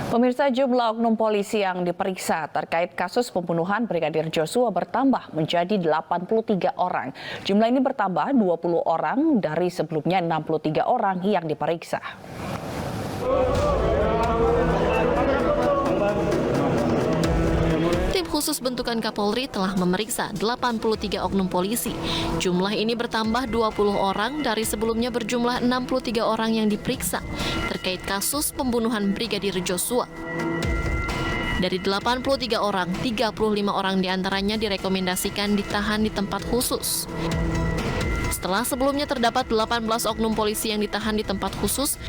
Pemirsa, jumlah oknum polisi yang diperiksa terkait kasus pembunuhan Brigadir Joshua bertambah menjadi 83 orang. Jumlah ini bertambah 20 orang dari sebelumnya 63 orang yang diperiksa. Tim khusus bentukan Kapolri telah memeriksa 83 oknum polisi. Jumlah ini bertambah 20 orang dari sebelumnya berjumlah 63 orang yang diperiksa terkait kasus pembunuhan Brigadir Joshua. Dari 83 orang, 35 orang diantaranya direkomendasikan ditahan di tempat khusus. Setelah sebelumnya terdapat 18 oknum polisi yang ditahan di tempat khusus,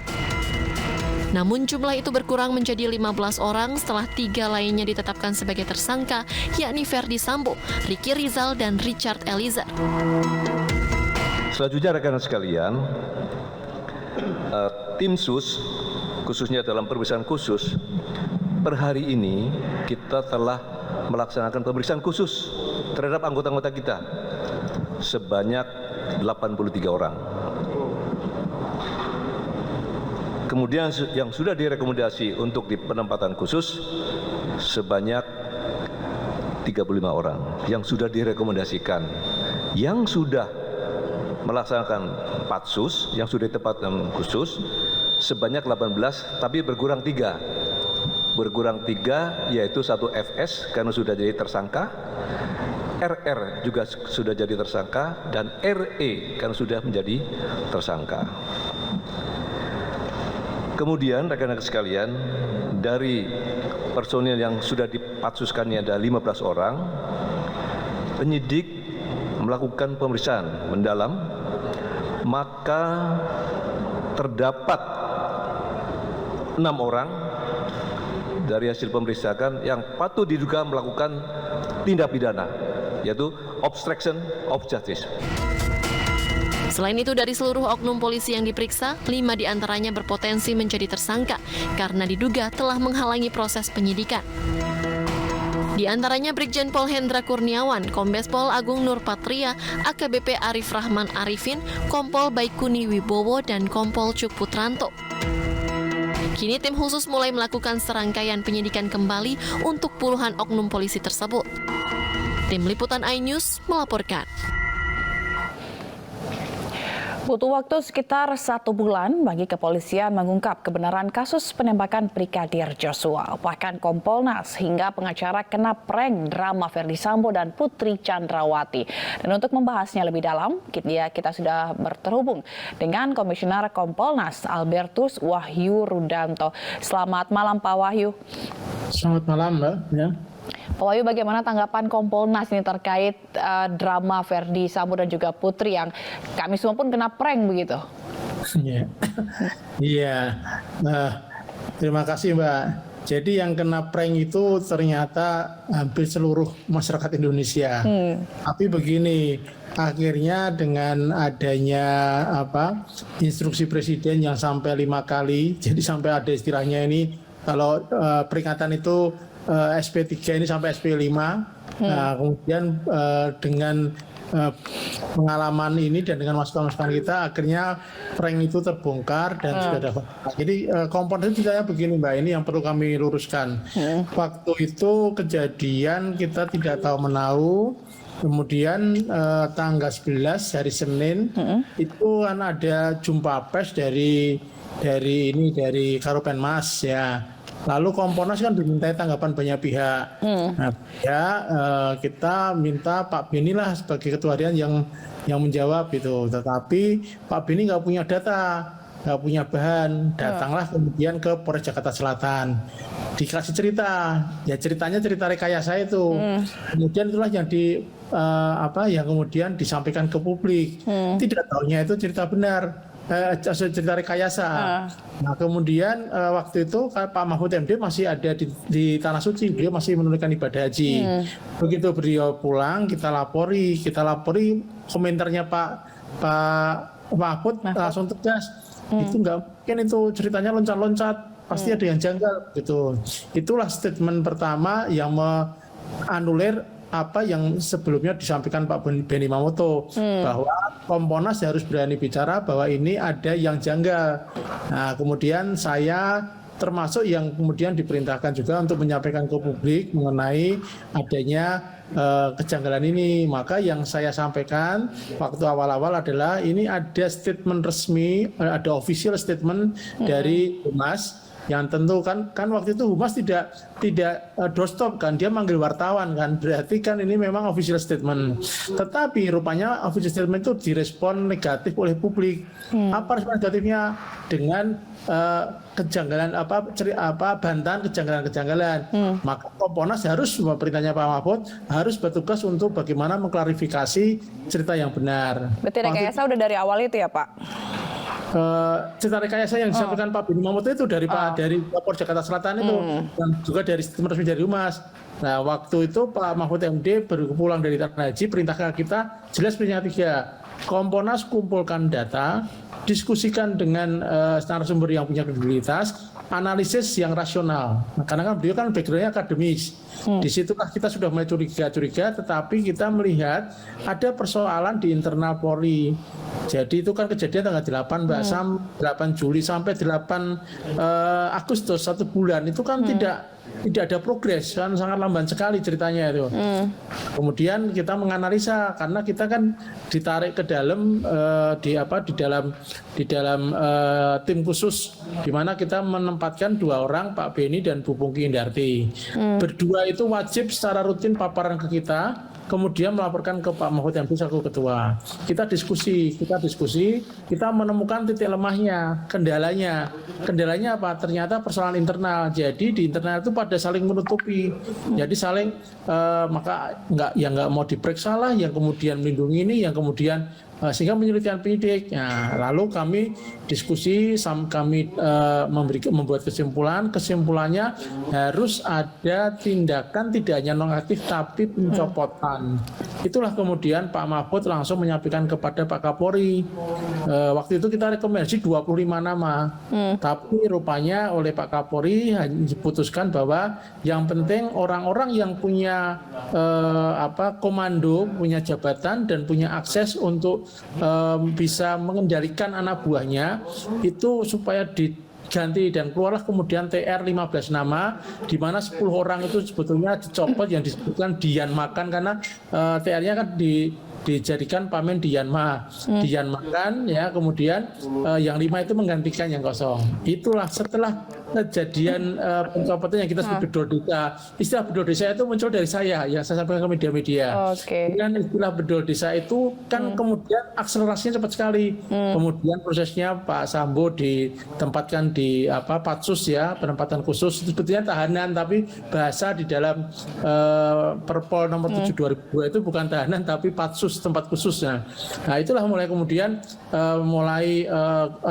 namun jumlah itu berkurang menjadi 15 orang setelah 3 lainnya ditetapkan sebagai tersangka, yakni Ferdi Sambo, Ricky Rizal, dan Richard Eliezer. Selanjutnya rekan-rekan sekalian, tim sus, khususnya dalam pemeriksaan khusus, per hari ini kita telah melaksanakan pemeriksaan khusus terhadap anggota-anggota kita sebanyak 83 orang. Kemudian yang sudah direkomendasi untuk di penempatan khusus sebanyak 35 orang yang sudah direkomendasikan. Yang sudah melaksanakan patsus, yang sudah ditempatkan khusus sebanyak 18, tapi berkurang 3. Berkurang 3 yaitu 1 FS karena sudah jadi tersangka, RR juga sudah jadi tersangka, dan RE karena sudah menjadi tersangka. Kemudian rekan-rekan sekalian, dari personil yang sudah dipatsuskannya ada 15 orang, penyidik melakukan pemeriksaan mendalam, maka terdapat 6 orang dari hasil pemeriksaan yang patut diduga melakukan tindak pidana, yaitu obstruction of justice. Selain itu, dari seluruh oknum polisi yang diperiksa, 5 diantaranya berpotensi menjadi tersangka karena diduga telah menghalangi proses penyidikan. Di antaranya Brigjen Pol Hendra Kurniawan, Kombes Pol Agung Nurpatria, AKBP Arif Rahman Arifin, Kompol Baikuni Wibowo, dan Kompol Cuk Putranto. Kini tim khusus mulai melakukan serangkaian penyidikan kembali untuk puluhan oknum polisi tersebut. Tim Liputan iNews melaporkan. Butuh waktu sekitar 1 bulan bagi kepolisian mengungkap kebenaran kasus penembakan Brigadir Joshua. Bahkan Kompolnas hingga pengacara kena prank drama Ferdi Sambo dan Putri Chandrawati. Dan untuk membahasnya lebih dalam, kita sudah terhubung dengan Komisioner Kompolnas Albertus Wahyu Rudanto. Selamat malam Pak Wahyu. Selamat malam Mbak. Ya. Pak Wahyu, bagaimana tanggapan Kompolnas ini terkait drama Ferdi Sambo dan juga Putri yang kami semua pun kena prank begitu? Iya. Terima kasih Mbak. Jadi yang kena prank itu ternyata hampir seluruh masyarakat Indonesia. Tapi begini, akhirnya dengan adanya instruksi Presiden yang sampai 5 kali, jadi sampai ada istilahnya ini kalau peringatan itu SP3 ini sampai SP5. Nah, kemudian dengan pengalaman ini dan dengan masukan-masukan kita, akhirnya prank itu terbongkar dan sudah dapat. Jadi komponen itu saya begini Mbak, ini yang perlu kami luruskan. Waktu itu kejadian kita tidak tahu menahu. Kemudian tanggal 11 hari Senin itu kan ada jumpa pers dari Karopenmas ya. Lalu Kompolnas kan dimintai tanggapan banyak pihak. Nah, kita minta Pak Beni lah sebagai ketua harian yang menjawab itu. Tetapi Pak Beni nggak punya data, nggak punya bahan. Datanglah kemudian ke Polres Jakarta Selatan. Dikasih cerita, ya ceritanya cerita rekayasa itu. Kemudian itulah yang yang kemudian disampaikan ke publik. Tidak tahunya itu cerita benar. Cerita rekayasa. Nah kemudian waktu itu Pak Mahfud MD masih ada di Tanah Suci, beliau masih menunaikan ibadah haji. Begitu beliau pulang, kita lapori komentarnya Pak Mahfud langsung tegas. Itu nggak mungkin, itu ceritanya loncat-loncat, pasti ada yang janggal gitu. Itulah statement pertama yang menganulir apa yang sebelumnya disampaikan Pak Benny Mamoto, bahwa Kompolnas harus berani bicara bahwa ini ada yang janggal. Nah, kemudian saya termasuk yang kemudian diperintahkan juga untuk menyampaikan ke publik mengenai adanya kejanggalan ini. Maka yang saya sampaikan waktu awal-awal adalah ini ada statement resmi, ada official statement dari Humas, yang tentu kan waktu itu Humas tidak doorstop kan, dia manggil wartawan kan, berarti kan ini memang official statement. Tetapi rupanya official statement itu direspon negatif oleh publik. Apa respon negatifnya? Dengan kejanggalan bantahan kejanggalan. Maka Kompolnas harus, perintahnya Pak Mahfud, harus bertugas untuk bagaimana mengklarifikasi cerita yang benar. Berarti rekayasa udah dari awal itu ya Pak? Cerita rekayasa yang disampaikan Pak Beni Mamoto itu dari Kapolres Jakarta Selatan itu, dan juga dari sistem resmi dari Humas. Nah, waktu itu Pak Mahfud MD baru pulang dari Tanah Haji, perintahkan kita jelas punya 3. Kompolnas kumpulkan data, diskusikan dengan narasumber yang punya kredibilitas, analisis yang rasional. Nah, karena kan beliau kan background-nya akademis. Disitulah kita sudah mulai curiga-curiga, tetapi kita melihat ada persoalan di internal Polri. Jadi itu kan kejadian tanggal 8 Mbak Sam, 8 Juli sampai 8 Agustus, 1 bulan itu kan tidak ada progres, kan sangat lamban sekali ceritanya itu. Kemudian kita menganalisa karena kita kan ditarik ke dalam di dalam tim khusus di mana kita menempatkan 2 orang, Pak Beni dan Bu Pungki Indarti. Berdua itu wajib secara rutin paparan ke kita, kemudian melaporkan ke Pak Mahfud MD selaku ketua. Kita diskusi, kita menemukan titik lemahnya, kendalanya. Kendalanya apa? Ternyata persoalan internal. Jadi di internal itu pada saling menutupi. Jadi saling maka nggak mau diperiksa lah, yang kemudian melindungi ini, yang kemudian sehingga penyelidikan penyidik. Nah, lalu kami diskusi, kami membuat kesimpulannya harus ada tindakan tidak hanya nonaktif tapi pencopotan. Itulah kemudian Pak Mahfud langsung menyampaikan kepada Pak Kapolri. Waktu itu kita rekomendasi 25 nama, tapi rupanya oleh Pak Kapolri diputuskan bahwa yang penting orang-orang yang punya komando, punya jabatan dan punya akses untuk bisa mengendalikan anak buahnya itu supaya diganti, dan keluarlah kemudian TR 15 nama di mana 10 orang itu sebetulnya dicopot yang disebutkan Dian Makan, karena TR-nya kan dijadikan Pamen Dianmakan ya, kemudian yang 5 itu menggantikan yang kosong. Itulah setelah kejadian pencopotan yang kita sebut bedol desa. Istilah bedol desa itu muncul dari saya yang saya sampaikan ke media-media. Dan istilah bedol desa itu kan kemudian akselerasinya cepat sekali. Kemudian prosesnya Pak Sambo ditempatkan di Patsus ya, penempatan khusus, itu sebetulnya tahanan, tapi bahasa di dalam Perpol nomor 7 2002 itu bukan tahanan tapi Patsus, tempat khususnya. Nah, itulah mulai kemudian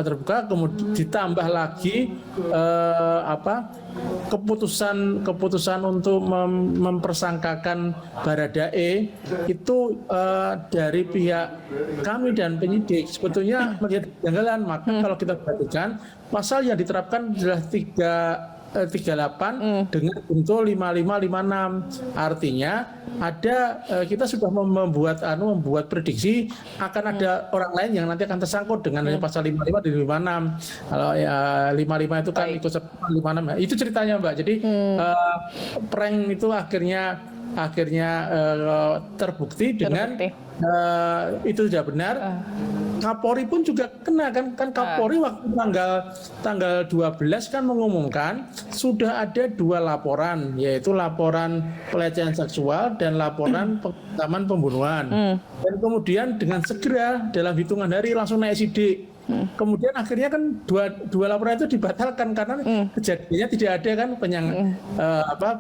terbuka, kemudian ditambah lagi keputusan untuk mempersangkakan Baradae itu dari pihak kami dan penyidik sebetulnya melihat kejanggalan. Maka kalau kita perhatikan pasal yang diterapkan adalah 38 dengan junto 5556. Artinya kita sudah membuat prediksi akan ada orang lain yang nanti akan tersangkut dengan pasal 55 dan 56. Kalau ya 55 itu kan ikut 56. Itu ceritanya Mbak. Jadi prank itu akhirnya terbukti dengan itu sudah benar. Kapolri pun juga kena kan Kapolri waktu tanggal 12 kan mengumumkan sudah ada 2 laporan, yaitu laporan pelecehan seksual dan laporan pengancaman pembunuhan. Dan kemudian dengan segera dalam hitungan hari langsung naik sidik. Kemudian akhirnya kan dua laporan itu dibatalkan karena kejadiannya tidak ada kan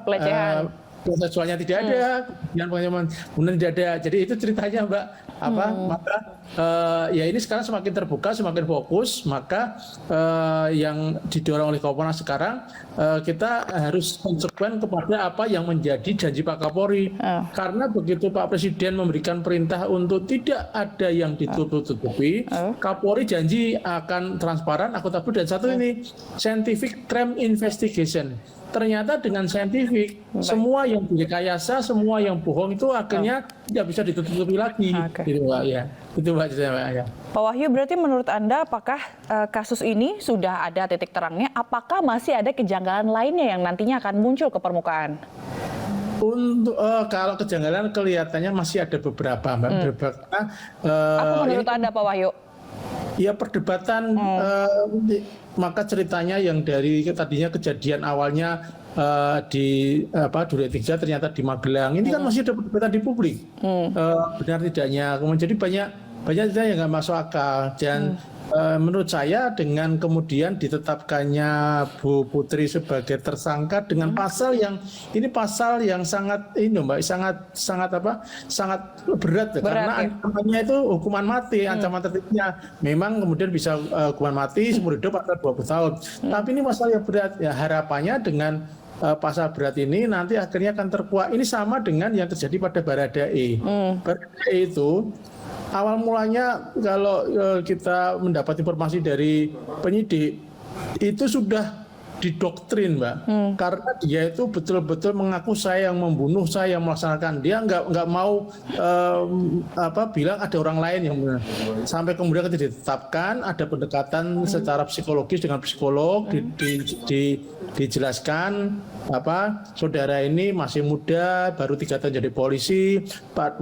pelecehan seksualnya tidak ada, kemudian pengancaman pembunuhan tidak ada. Jadi itu ceritanya Mbak. Maka ya ini sekarang semakin terbuka, semakin fokus. Maka yang didorong oleh Kompolnas sekarang kita harus konsekuen kepada apa yang menjadi janji Pak Kapolri. Karena begitu Pak Presiden memberikan perintah untuk tidak ada yang ditutup-tutupi, Kapolri janji akan transparan, akuntabel, dan satu ini scientific crime investigation. ternyata dengan saintifik semua yang direkayasa, semua yang bohong itu akhirnya tidak bisa ditutupi lagi. Gitu Mbak ya. Itu Mbak ya. Pak Wahyu, berarti menurut Anda apakah kasus ini sudah ada titik terangnya? Apakah masih ada kejanggalan lainnya yang nantinya akan muncul ke permukaan? Untuk kalau kejanggalan kelihatannya masih ada beberapa Mbak. Apa menurut Anda Pak Wahyu? Ya perdebatan, maka ceritanya yang dari tadinya kejadian awalnya di Duren 3 ternyata di Magelang, ini kan masih ada perdebatan di publik, benar tidaknya. Kemudian jadi banyak cerita yang nggak masuk akal, dan menurut saya dengan kemudian ditetapkannya Bu Putri sebagai tersangka dengan pasal yang sangat berat karena ancamannya itu hukuman mati, ancaman tertibnya memang kemudian bisa hukuman mati seumur hidup atau 20 tahun. Tapi ini pasal yang berat, ya harapannya dengan pasal berat ini nanti akhirnya akan terkuak. Ini sama dengan yang terjadi pada Baradae. Baradae itu awal mulanya kalau kita mendapat informasi dari penyidik itu sudah didoktrin, Mbak, karena dia itu betul-betul mengaku saya yang membunuh, saya yang melaksanakan. Dia nggak mau bilang ada orang lain yang benar. Sampai kemudian ketika ditetapkan ada pendekatan secara psikologis dengan psikolog, dijelaskan saudara ini masih muda, baru 3 tahun jadi polisi,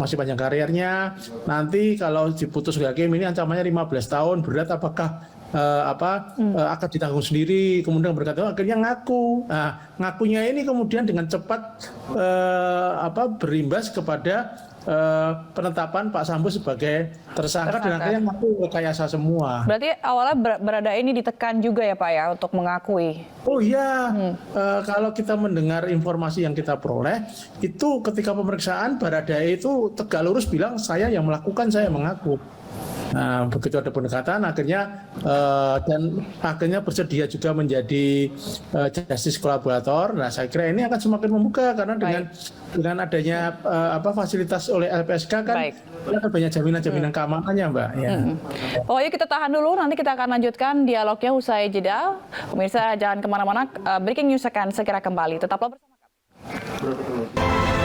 masih panjang karirnya. Nanti kalau diputus hakim ini ancamannya 15 tahun, berat apakah akan ditanggung sendiri. Kemudian berkata akhirnya ngaku. Nah, ngakunya ini kemudian dengan cepat berimbas kepada penetapan Pak Sambo sebagai tersangka dan akhirnya ngaku rekayasa semua. Berarti awalnya Baradae ini ditekan juga ya Pak ya untuk mengakui? Oh iya, kalau kita mendengar informasi yang kita peroleh, itu ketika pemeriksaan Baradae itu tegak lurus bilang saya yang melakukan, saya mengaku. Nah, begitu ada pendekatan akhirnya bersedia juga menjadi justice kolaborator. Nah, saya kira ini akan semakin membuka karena dengan adanya fasilitas oleh LPSK kan akan banyak jaminan-jaminan keamanannya, Mbak. Ya. Pokoknya kita tahan dulu, nanti kita akan lanjutkan dialognya usai jeda. Pemirsa jangan kemana-mana, Breaking News akan segera kembali. Tetaplah bersama kami.